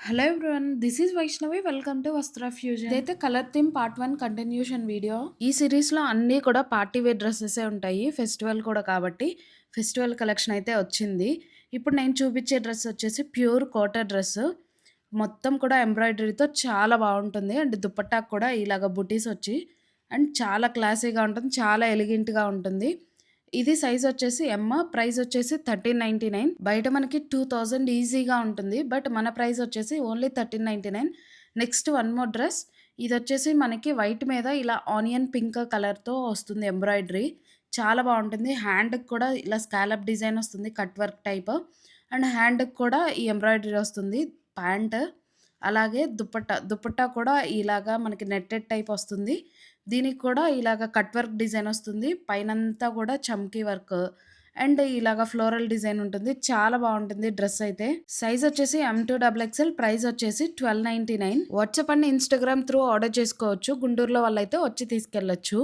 Hello everyone, this is Vaishnavi. Welcome to వస్త్ర fusion. ఇదైతే colour theme part 1 continuation video. ఈ సిరీస్లో అన్నీ కూడా పార్టీ వేర్ డ్రెస్సెసే ఉంటాయి. ఫెస్టివల్ కూడా కాబట్టి ఫెస్టివల్ కలెక్షన్ అయితే వచ్చింది. ఇప్పుడు నేను చూపించే డ్రెస్ వచ్చేసి ప్యూర్ కోటా డ్రెస్. మొత్తం కూడా ఎంబ్రాయిడరీతో చాలా బాగుంటుంది. అండ్ దుపట్టాకు కూడా ఇలాగ బుటీస్ వచ్చి అండ్ చాలా క్లాసీగా ఉంటుంది, చాలా ఎలిగెంట్గా ఉంటుంది. ఇది సైజ్ వచ్చేసి ఎమ్, ప్రైస్ వచ్చేసి 1399. బయట మనకి 2000 ఈజీగా ఉంటుంది, బట్ మన ప్రైస్ వచ్చేసి only 1399. Next one more dress. ఇది వచ్చేసి మనకి వైట్ మీద ఇలా ఆనియన్ పింక్ కలర్తో వస్తుంది ఎంబ్రాయిడరీ. చాలా బాగుంటుంది. హ్యాండ్కి కూడా ఇలా స్కాలప్ డిజైన్ వస్తుంది, కట్ వర్క్ టైప్. అండ్ హ్యాండ్కి కూడా ఈ ఎంబ్రాయిడరీ వస్తుంది. ప్యాంట్ అలాగే దుపట్టా కూడా ఇలాగా మనకి నెట్టెడ్ టైప్ వస్తుంది. దీనికి కూడా ఇలాగ కట్ వర్క్ డిజైన్ వస్తుంది. పైనంతా కూడా చమ్కీ వర్క్ అండ్ ఇలాగ ఫ్లోరల్ డిజైన్ ఉంటుంది. చాలా బాగుంటుంది డ్రెస్ అయితే. సైజ్ వచ్చేసి M2XXL, ప్రైస్ వచ్చేసి 1299. WhatsApp and Instagram through order చేసుకోవచ్చు. గుంటూరులో వాళ్ళైతే వచ్చి తీసుకెళ్ళచ్చు.